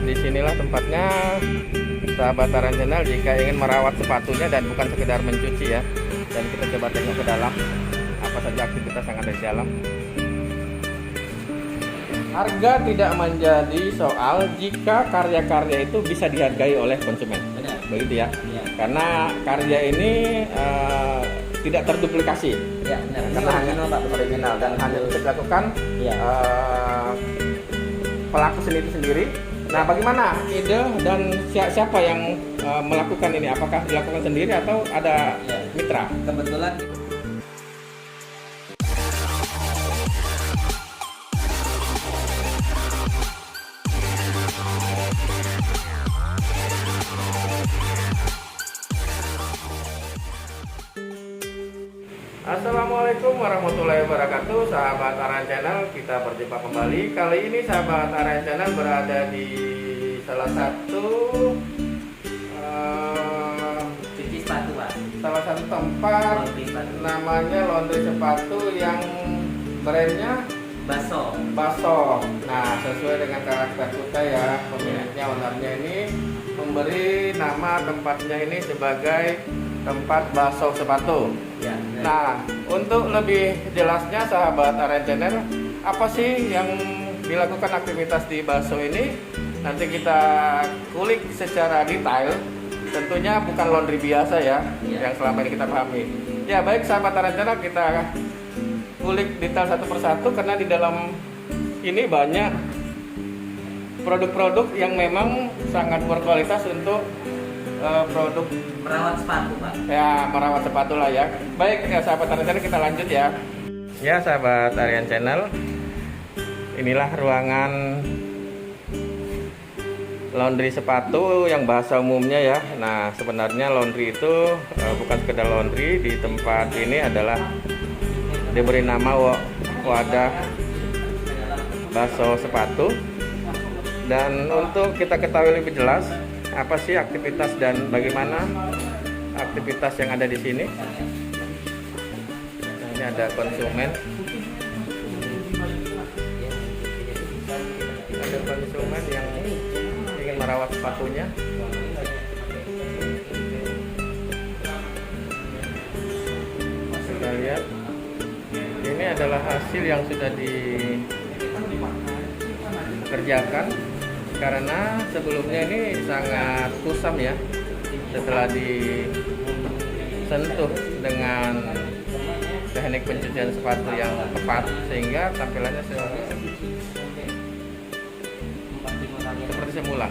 disinilah tempatnya sahabat Taran Channel jika ingin merawat sepatunya dan bukan sekedar mencuci ya. Dan kita coba tengok ke dalam apa saja aktivitas yang ada di dalam. Harga tidak menjadi soal jika karya-karya itu bisa dihargai oleh konsumen. Benar. Begitu ya. Iya. Karena karya ini tidak terduplikasi. Ya, benar. Karena hanya original dan hanya bisa dilakukan Iya. pelaku seni itu sendiri. Nah, bagaimana ide dan siapa yang melakukan ini? Apakah dilakukan sendiri atau ada Ya. mitra? Kebetulan Assalamualaikum warahmatullahi wabarakatuh, sahabat Taran Channel. Kita berjumpa kembali. Kali ini sahabat Taran Channel berada di salah satu cuci sepatu, Pak. salah satu tempat Laundry sepatu. namanya laundry sepatu yang brandnya Baso. Nah, sesuai dengan karakter kita ya, pemiliknya, ownernya ini memberi nama tempatnya ini sebagai tempat Baso sepatu. Ya, benar. Nah, untuk lebih jelasnya sahabat Taran Channel, apa sih yang dilakukan aktivitas di Baso ini? Nanti kita kulik secara detail. Tentunya bukan laundry biasa ya, yang selama ini kita pahami. Ya baik sahabat Taran Channel, kita kulik detail satu persatu karena di dalam ini banyak produk-produk yang memang sangat berkualitas untuk produk Merawat sepatu, Pak. ya, merawat sepatu lah ya. Baik ya sahabat Tarian Channel, kita lanjut ya. Ya sahabat Tarian Channel, inilah ruangan laundry sepatu yang bahasa umumnya ya. Nah, sebenarnya laundry itu bukan sekedar laundry. Di tempat ini adalah diberi nama wadah Baso sepatu. Dan untuk kita ketahui lebih jelas apa sih aktivitas dan bagaimana aktivitas yang ada di sini. Nah, ini ada konsumen. Ada konsumen yang ingin merawat sepatunya. Kita lihat. Ini adalah hasil yang sudah dikerjakan karena sebelumnya ini sangat kusam ya. Setelah disentuh dengan teknik pencucian sepatu yang tepat sehingga tampilannya seperti semula.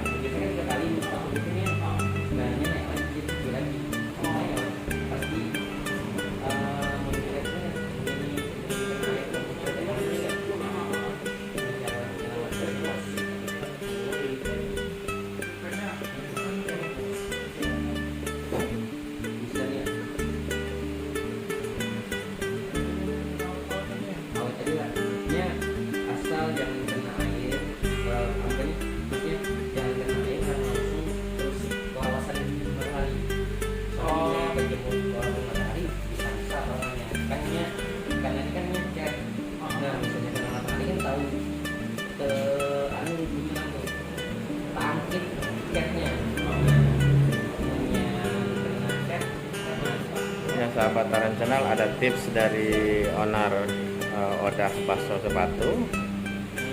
Asal jangan kena air, makanya maksudnya jangan kena air karena langsung terus kawasan matahari. Soalnya berjemur di bawah matahari bisa orangnya. Karena ini kan ngecat. Nah, misalnya kena matahari kan tahu ke anu gimana tuh, tangkit catnya. Kena cat. Ya sahabat Taran Channel, ada tips dari owner wadah Baso sepatu.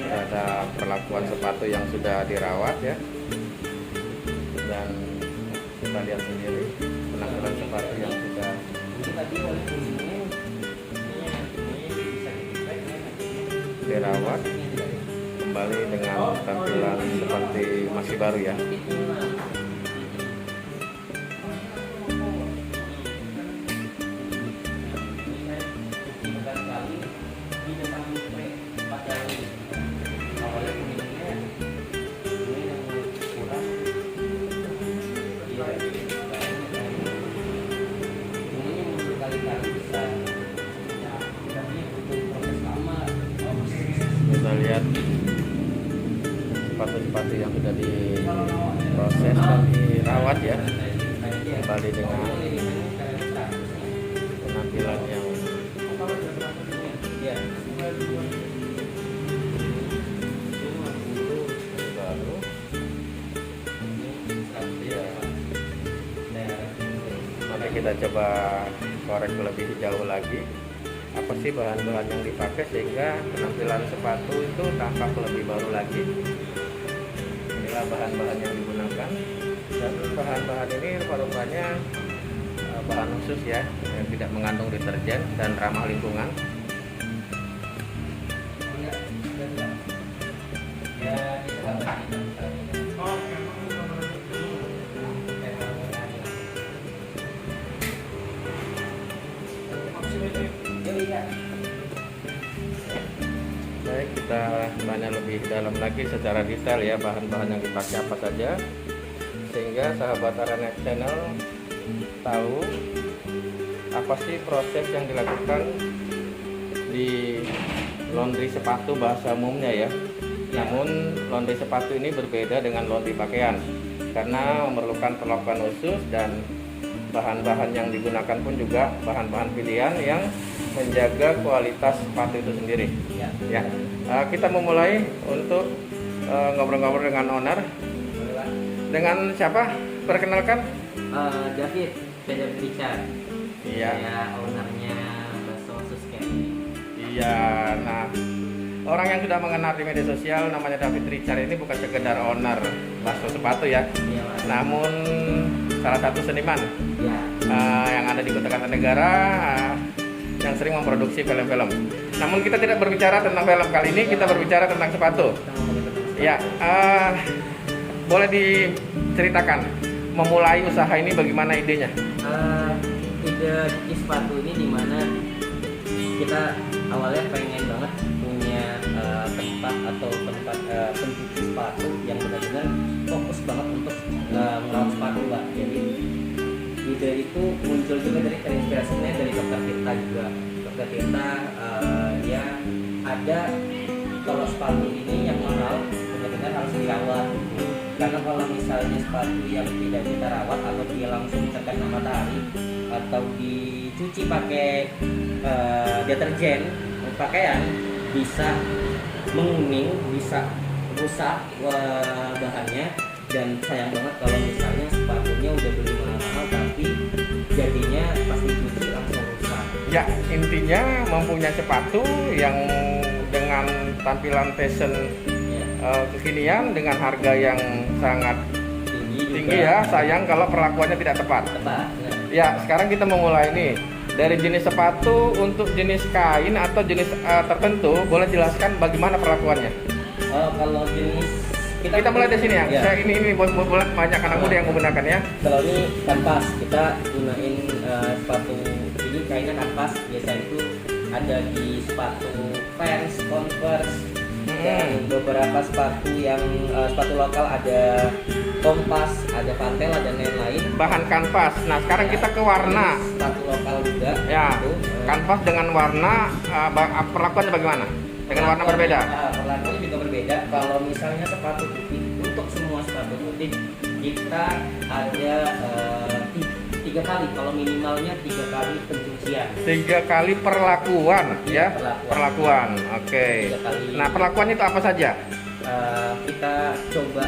Ada perlakuan sepatu yang sudah dirawat ya, dan kita lihat sendiri penampilan sepatu yang sudah dirawat kembali dengan tampilan seperti masih baru ya. Kita lihat sepatu-sepatu yang sudah diproses dan dirawat ya, kembali dengan penampilan yang baru. kita coba korek lebih jauh lagi. Apa sih bahan-bahan yang dipakai sehingga penampilan sepatu itu tampak lebih baru lagi. Inilah bahan-bahan yang digunakan, dan bahan-bahan ini rupanya bahan khusus ya, yang tidak mengandung deterjen dan ramah lingkungan. Baik, kita tanya lebih dalam lagi secara detail ya bahan-bahan yang dipakai apa saja, sehingga sahabat Aranet Channel tahu apa sih proses yang dilakukan di laundry sepatu bahasa umumnya ya. Namun laundry sepatu ini berbeda dengan laundry pakaian karena memerlukan perlakuan khusus, dan bahan-bahan yang digunakan pun juga bahan-bahan pilihan yang menjaga kualitas sepatu itu sendiri. Ya, kita memulai untuk ngobrol-ngobrol dengan owner. Dengan siapa? Perkenalkan. David, David Richard. Iya. Saya ownernya Baso Suske. Iya. Nah, orang yang sudah mengenal di media sosial namanya David Richard ini bukan sekedar owner bakso sepatu ya. Iya, Mas. Namun salah satu seniman Ya. yang ada di Kota Kartanegara, yang sering memproduksi film-film. Namun kita tidak berbicara tentang film kali ini, kita berbicara tentang sepatu. Ya, boleh diceritakan memulai usaha ini bagaimana idenya? Ide di sepatu ini dimana kita awalnya pengen banget punya tempat pencuci sepatu yang benar-benar fokus banget untuk merawat sepatu, Mbak. Jadi ide itu muncul juga dari terinspirasinya dari dokter Tirta juga. Dokter Tirta dia ada kalau sepatu ini yang mahal benar-benar harus dirawat. Karena kalau misalnya sepatu yang tidak kita rawat atau dia langsung terkena matahari atau dicuci pakai deterjen pakaian, bisa menguning, bisa rusak bahannya. Dan sayang banget kalau misalnya sepatunya udah beli mahal tapi jadinya pas dicuci langsung rusak. Ya, intinya mempunyai sepatu yang dengan tampilan fashion kekinian dengan harga yang sangat tinggi ya. Sayang kalau perlakuannya tidak tepat. Nah. Ya, sekarang kita memulai nih dari jenis sepatu. Untuk jenis kain atau jenis tertentu, boleh jelaskan bagaimana perlakuannya? Kalau jenis kita mulai dari sini ya. Ini banyak anak muda yang menggunakan ya. Kalau ini kanvas, kita gunain sepatu ini kainnya kanvas. Biasa itu ada di sepatu Vans, Converse, dan beberapa sepatu yang sepatu lokal ada Kompas, ada Pantel, dan lain-lain. Bahan kanvas. Nah, sekarang kita ke warna. Sepatu lokal juga. Ya, itu, kanvas dengan warna perlakuannya bagaimana? Dengan warna berbeda. Perlakuannya juga berbeda. Kalau misalnya sepatu putih, untuk semua sepatu putih kita ada 3 kali. Kalau minimalnya 3 kali pencucian. 3 kali perlakuan ya. Perlakuan. Oke. Nah, perlakuannya itu apa saja? Kita coba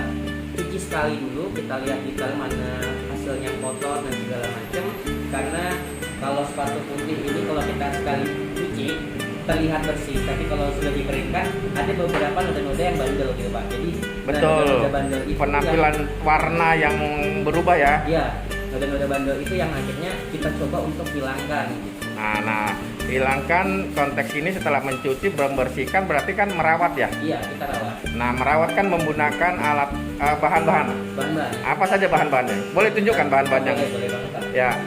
cuci sekali dulu, kita lihat detail mana hasilnya kotor dan segala macam. Karena kalau sepatu putih ini kalau kita sekali cuci terlihat bersih, tapi kalau sudah dikeringkan ada beberapa noda-noda yang bandel gitu, Pak. Jadi betul, noda-noda bandel itu penampilan warna yang berubah ya. Iya, noda-noda bandel itu yang akhirnya kita coba untuk hilangkan. Nah, hilangkan konteks ini setelah mencuci, membersihkan, berarti kan merawat ya? Iya, kita rawat. Nah, merawat kan menggunakan alat bahan-bahan. Bahan-bahan. Apa saja bahan-bahannya? Boleh tunjukkan bahan-bahannya? Boleh banget, Pak. Ya.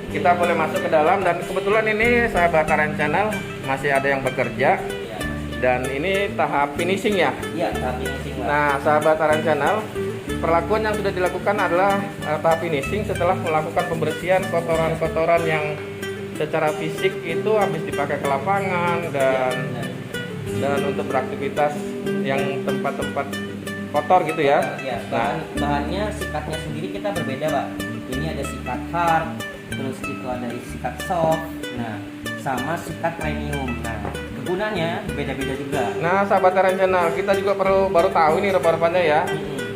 Kita boleh masuk ke dalam, dan kebetulan ini sahabat Aranet Channel masih ada yang bekerja. Iya. Dan ini tahap finishing ya. Iya, tahap finishing, Pak. Nah, sahabat Aranet Channel, perlakuan yang sudah dilakukan adalah tahap finishing setelah melakukan pembersihan kotoran-kotoran yang secara fisik itu habis dipakai ke lapangan dan untuk beraktivitas yang tempat-tempat kotor gitu ya. Ya, Nah, bahannya sikatnya sendiri kita berbeda, Pak. Ini ada sikat hard, terus itu ada sikat soft, nah sama sikat premium. Nah, kegunaannya beda-beda juga. nah sahabat Aranet Channel, kita juga baru tahu ini rupa-rupanya ya.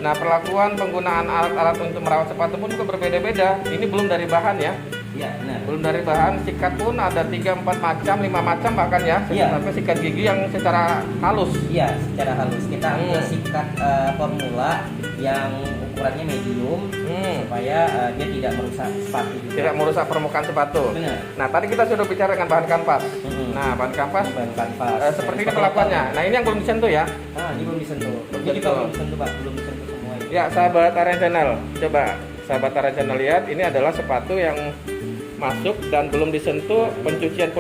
Nah, perlakuan penggunaan alat-alat untuk merawat sepatu pun juga berbeda-beda. Ini belum dari bahan ya. Iya, benar. Belum dari bahan, sikat pun ada 3, 4 macam, 5 macam bahkan ya. Iya. Sampai sikat gigi yang secara halus. Iya, secara halus kita ambil sikat formula yang ukurannya medium supaya dia tidak merusak sepatu juga. Tidak merusak permukaan sepatu. Benar. Nah, tadi kita sudah bicara dengan bahan kanvas. Nah, bahan kanvas Bahan kanvas. seperti ini perlakuannya. Nah, ini yang belum disentuh ya. Ini belum disentuh. Ini juga Betul. belum disentuh, Pak. Belum disentuh semua ini. Ya, sahabat Aren Channel, coba sahabat Aren Channel lihat, ini adalah sepatu yang masuk dan belum disentuh pencucian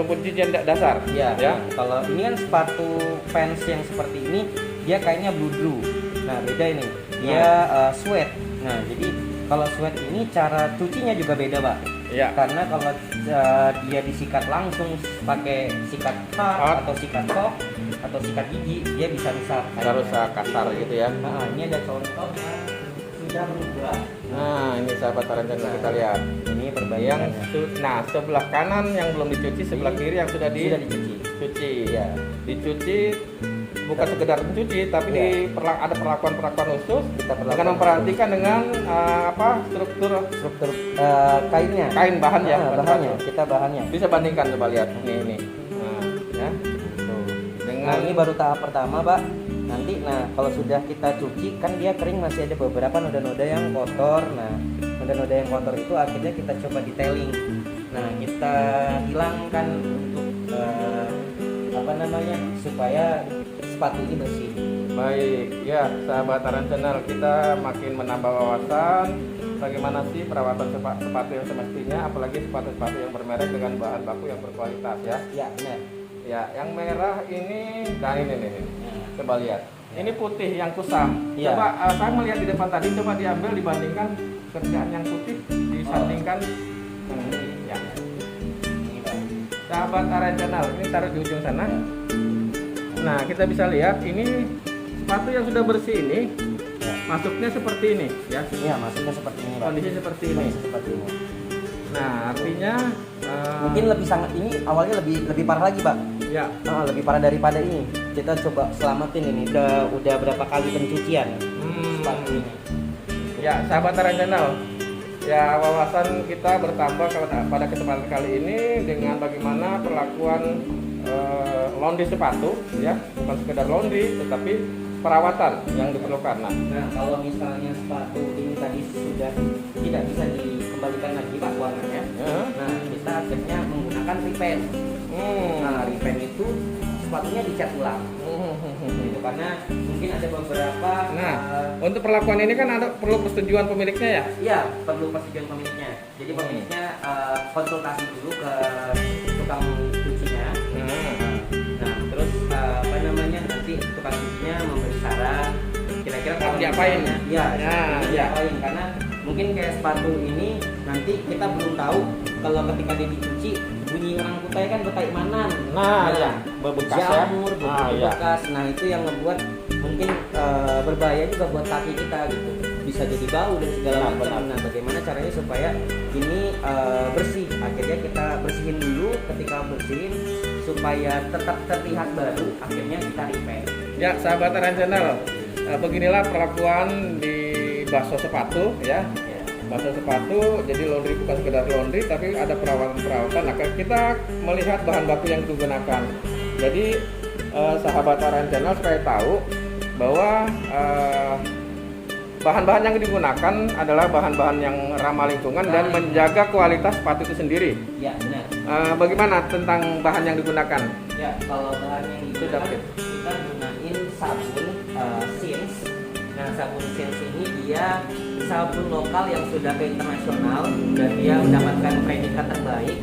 dasar. Iya. Ya. Kalau ini kan sepatu fans yang seperti ini, dia kayaknya blue. Nah, beda ini. Dia sweat. Nah, jadi kalau sweat ini cara cucinya juga beda, Pak. Ya. Karena kalau dia disikat langsung pakai sikat hard atau sikat soft atau sikat gigi, dia bisa rusak. Bisa rusak kasar gitu ya. Nah, ini ada contoh yang sudah berubah. Nah, ini sahabat Aren Channel kita lihat. Ini Yang perbaikan. nah, sebelah kanan yang belum dicuci, sebelah kiri yang sudah Sudah dicuci. dicuci. Ya. Dicuci bukan sekedar mencuci, tapi ada perlakuan-perlakuan khusus Kita dengan perlakuan memperhatikan dengan struktur struktur kainnya. kain bahan ya. Bahannya. Kita bahannya. Bisa bandingkan, coba lihat ini. Nah, ya. Tuh. Nah, Dengan ini baru tahap pertama, Pak. Nanti, kalau sudah kita cuci, kan dia kering, masih ada beberapa noda-noda yang kotor. Nah, noda-noda yang kotor itu akhirnya kita coba detailing. Nah, kita hilangkan untuk supaya sepatu ini bersih. baik ya sahabat Aren Channel, kita makin menambah wawasan bagaimana sih perawatan sepatu yang semestinya, apalagi sepatu-sepatu yang bermerek dengan bahan baku yang berkualitas ya. Ya, benar. Ya, yang merah ini, nah ini. Coba lihat. Ini putih yang kusam. Iya. Coba saya melihat di depan tadi, coba diambil dibandingkan kerjaan yang putih disandingkan. Ya. Ini, Pak. Sahabat Aren Channel, ini taruh di ujung sana. Nah, kita bisa lihat ini sepatu yang sudah bersih ini masuknya seperti ini ya. Iya, maksudnya seperti ini, Pak. Kondisi seperti ini. Kondisi seperti ini. Nah, artinya Mungkin lebih sangat ini awalnya lebih parah lagi, Pak. ya. Lebih parah daripada ini. Kita coba selamatin ini. Udah berapa kali pencucian sepatu ini. Ya, sahabat Aren Channel. Ya, wawasan kita bertambah pada kesempatan kali ini dengan bagaimana perlakuan laundry sepatu ya, bukan sekedar laundry tetapi perawatan yang diperlukan. Nah, kalau misalnya sepatu ini tadi sudah tidak bisa dikembalikan lagi, Pak, warnanya. Nah, kita akhirnya menggunakan repaint. Nah, repaint itu sepatunya dicat ulang. Gitu, karena mungkin ada beberapa Nah, untuk perlakuan ini kan ada perlu persetujuan pemiliknya ya? iya, perlu persetujuan pemiliknya. Jadi pemiliknya konsultasi dulu ke tukang cucinya. Nah, terus nanti tukang cucinya memberi saran kira-kira Harus diapain? Iya, Ya. diapain, karena mungkin kayak sepatu ini nanti kita belum tahu kalau ketika dia dicuci bunyi orang kutai kan kutai manan. Nah, ya, bebekas ya. Jamur, Ah, ya. bekas. Nah, itu yang membuat mungkin berbahaya juga buat kaki kita gitu. Bisa jadi bau dan segala Benar, macam. benar. Nah, bagaimana caranya supaya ini bersih? Akhirnya kita bersihin dulu. Ketika bersihin supaya tetap terlihat baru, akhirnya kita repaint. Ya, sahabat Aren Channel, beginilah perlakuan di bakso sepatu ya. Bakso sepatu, jadi laundry bukan sekedar laundry tapi ada perawatan-perawatan. Nah, kita melihat bahan baku yang digunakan. Jadi sahabat Aren Channel supaya tahu bahwa bahan-bahan yang digunakan adalah bahan-bahan yang ramah lingkungan dan menjaga kualitas sepatu itu sendiri. Ya, benar. Bagaimana tentang bahan yang digunakan? Ya, kalau bahan yang digunakan David. kita gunain sabun Sins. Nah, sabun Sins ini dia sabun lokal yang sudah ke internasional dan dia mendapatkan predikat terbaik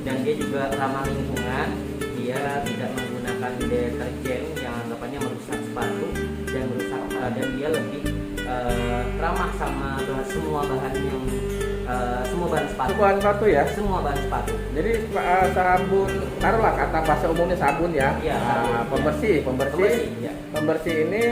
dan dia juga ramah lingkungan. Dia tidak menggunakan deterjen yang anggapannya merusak sepatu dan merusak dan dia lebih ramah sama semua bahan yang semua bahan sepatu. Bahan sepatu ya. Semua bahan sepatu. Jadi sabun, taruhlah kata bahasa umumnya sabun ya. Iya, sabun, pembersih. Ya. Pembersih ini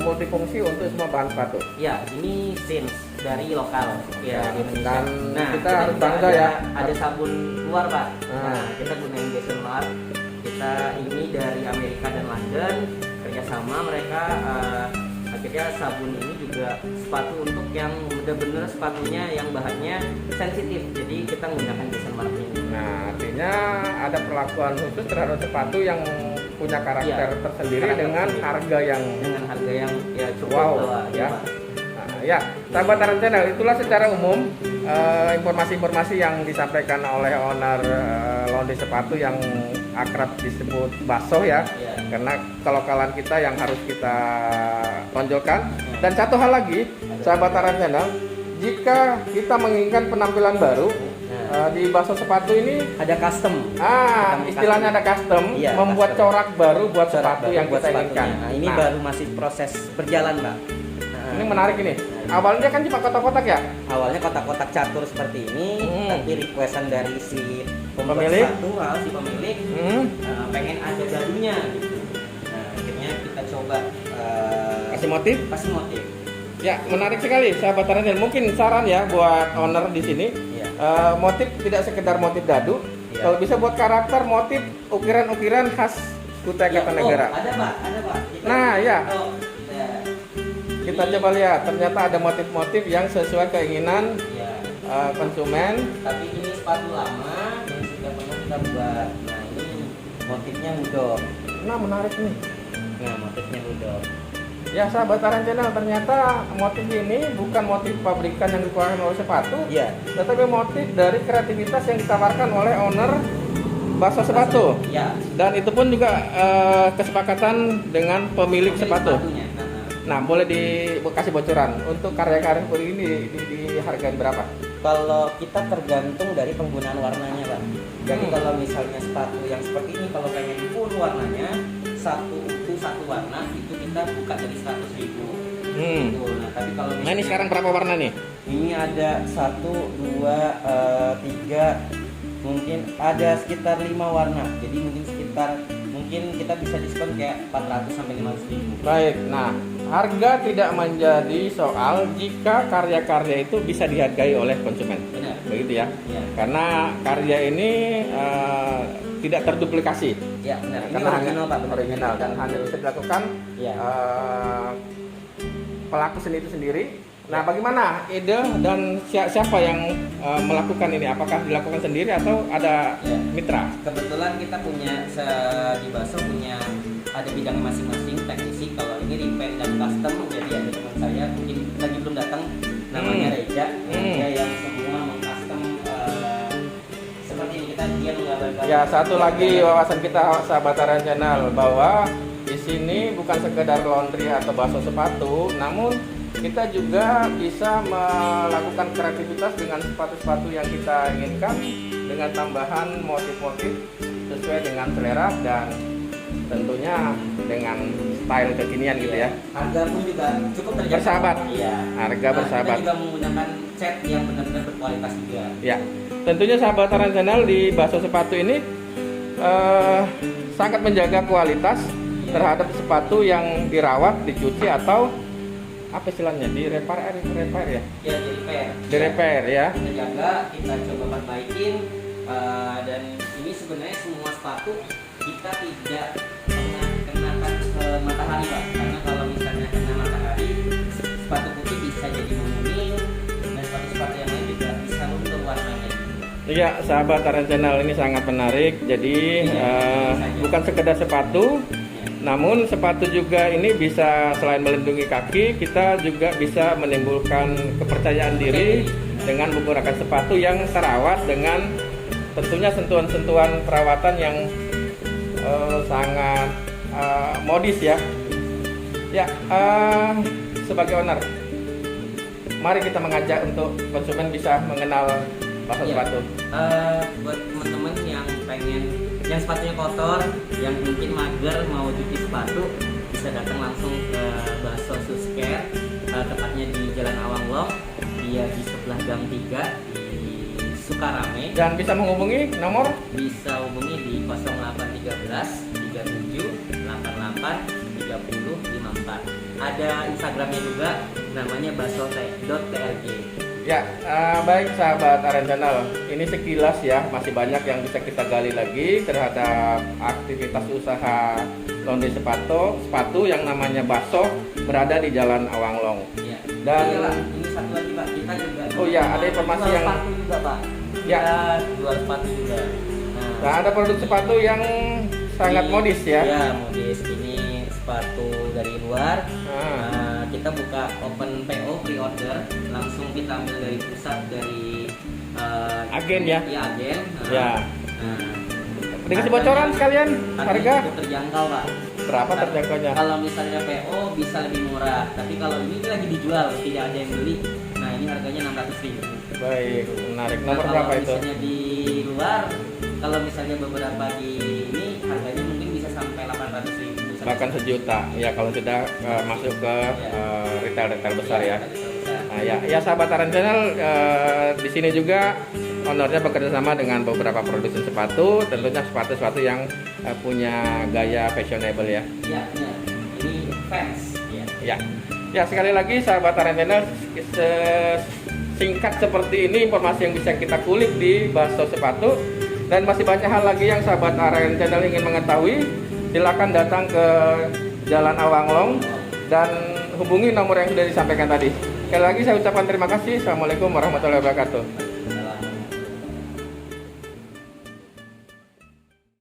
multifungsi untuk semua bahan sepatu. Ya, ini Sins dari lokal ya di Indonesia. Dan Nah, kita harus bangga ada, ya. Ada sabun luar, Pak. Nah. Nah, kita gunain Jason Luar. Kita ini dari Amerika dan London kerjasama mereka. Akhirnya ketiga, sabun ini juga sepatu untuk yang benar-benar sepatunya yang bahannya sensitif. Jadi kita menggunakan desain warna ini. Nah, artinya ada perlakuan khusus terhadap sepatu yang punya karakter tersendiri dengan harga yang ya cukup wow lah, ya. Pak. Nah, ya, sahabat Aran Channel, itulah secara umum informasi-informasi yang disampaikan oleh owner laundry sepatu yang akrab disebut Baso ya. Ya. Karena kelokalan kita yang harus kita tonjolkan. Dan satu hal lagi, sahabat Aran Channel, jika kita menginginkan penampilan baru di Baso sepatu ini Ada custom. istilahnya ada custom, Iya, membuat custom. corak baru buat Corak sepatu baru yang buat kita sepatunya. inginkan. Nah, ini baru masih proses berjalan, Mbak. Ini menarik ini. Awalnya kan cuma kotak-kotak ya. Awalnya kotak-kotak catur seperti ini, tapi requestan dari si Pemilik? sepatu, si pemilik pengen ada gadunya gitu. Nah, akhirnya kita coba Kasih motif. kasih motif. Ya, menarik sekali sahabat Aran. Mungkin saran ya buat owner di sini. Iya. Motif tidak sekedar motif dadu. Iya. Kalau bisa buat karakter motif ukiran-ukiran khas Kutai Kartanegara. Ada Pak. Nah, ya. Oh, ya. Kita coba lihat, ternyata ada motif-motif yang sesuai keinginan Ya. konsumen. Tapi ini sepatu lama yang sudah pernah kita buat. Nah, ini motifnya udok. Nah, menarik nih. Nah, motifnya udok. Ya, sahabat Aran Channel, ternyata motif ini bukan motif pabrikan yang dikeluarkan oleh sepatu, Iya. tetapi motif dari kreativitas yang ditawarkan oleh owner Baso sepatu. Ya. Dan itu pun juga kesepakatan dengan pemilik sepatu. Sepatunya. Nah, boleh dikasih bocoran untuk karya-karya seperti ini dihargai berapa? Kalau kita tergantung dari penggunaan warnanya, Pak. Jadi Hmm. kalau misalnya sepatu yang seperti ini, kalau pengen full warnanya satu warna itu kita buka dari 100.000. Gitu. Nah, tapi kalau Nah, ini sekarang berapa warna nih? ini ada 1, 2, 3, mungkin ada sekitar 5 warna. Jadi mungkin kita bisa diskon kayak 400 sampai 500.000. Baik. Nah, harga tidak menjadi soal jika karya-karya itu bisa dihargai oleh konsumen. Benar. Begitu ya. Ya. Karena karya ini tidak terduplikasi. Ya, benar. Ini Karena original, Pak. Benar. original dan hanya bisa dilakukan Ya. pelaku seni itu sendiri. Nah, bagaimana ide dan siapa yang melakukan ini? Apakah dilakukan sendiri atau ada Ya. mitra? Kebetulan kita punya di Baso punya ada bidang masing-masing teknisi. Kalau ini repaint dan custom, jadi ada teman saya mungkin lagi belum datang, namanya Reja. Dia yang semua mengcustom seperti ini. Dia menggambarkan. Ya, satu lagi wawasan kita sahabat Aran Channel bahwa di sini bukan sekedar laundry atau Baso sepatu, namun kita juga bisa melakukan kreativitas dengan sepatu-sepatu yang kita inginkan dengan tambahan motif-motif sesuai dengan selera dan tentunya dengan style kekinian gitu ya. Harga pun juga cukup terjangkau. Bersahabat. Iya. Harga bersahabat. Kita juga menggunakan cat yang benar-benar berkualitas juga. Ya, tentunya sahabat Aran Channel di Baso sepatu ini sangat menjaga kualitas terhadap sepatu yang dirawat, dicuci atau apa istilahnya, repair ya? Ya, jadi repair. Repair ya. Kita jaga, kita coba perbaikin, dan ini sebenarnya semua sepatu kita tidak pernah kenakan matahari, Pak. Karena kalau misalnya kena matahari, sepatu putih bisa jadi menguning, dan sepatu-sepatu yang lain juga bisa luntur warnanya. Iya, sahabat Aran Channel, ini sangat menarik. Jadi bukan sekedar sepatu, namun sepatu juga ini bisa selain melindungi kaki, kita juga bisa menimbulkan kepercayaan diri dengan menggunakan sepatu yang terawat dengan tentunya sentuhan-sentuhan perawatan yang sangat modis ya. Ya, sebagai owner, mari kita mengajak untuk konsumen bisa mengenal Baso sepatu. Buat teman-teman yang pengen yang sepatunya kotor, yang mungkin mager mau cuci sepatu, bisa datang langsung ke Baso Shoes Care, tepatnya di Jalan Awang Long, dia di sebelah Gang 3 di Sukarame. Dan bisa menghubungi nomor Bisa hubungi di 0813 37 88 30 54. Ada Instagramnya juga, namanya baso.trg. ya. Baik sahabat Aran Channel, ini sekilas ya, masih banyak yang bisa kita gali lagi terhadap aktivitas usaha laundry sepatu yang namanya Baso berada di Jalan Awanglong. Iya. Dan Iyalah, ini satu lagi Pak, kita juga Oh iya, ada informasi jual yang- sepatu juga Pak. Ya. Kita jual sepatu juga. Nah, ada produk sepatu yang sangat ini- modis ya. Iya, modis. Ini sepatu dari luar. Ah. Kita buka open PO pre-order, langsung kita ambil dari pusat dari Agen ya? Iya, agen. Ya. Nah, Dikasih bocoran sekalian harga cukup terjangkau Pak. berapa terjangkaunya? Kalau misalnya PO bisa lebih murah, tapi kalau ini lagi dijual tidak ada yang beli, nah ini harganya 600.000. Baik, menarik. Nah, Nomor kalau berapa itu? misalnya di luar, kalau misalnya beberapa di ini harganya mungkin bisa sampai 800.000. Bahkan sejuta. Ya kalau sudah masuk ke retail-retail besar ya. Nah, ya sahabat Aren Channel, di sini juga ownernya bekerja sama dengan beberapa produsen sepatu, tentunya sepatu-sepatu yang punya gaya fashionable ya. Iya, iya. Ini fans. Ya. Ya, ya sekali lagi sahabat Aren Channel, singkat seperti ini informasi yang bisa kita kulik di Baso Sepatu, dan masih banyak hal lagi yang sahabat Aren Channel ingin mengetahui. Silakan datang ke Jalan Awanglong dan hubungi nomor yang sudah disampaikan tadi. Sekali lagi saya ucapkan terima kasih. Assalamualaikum warahmatullahi wabarakatuh.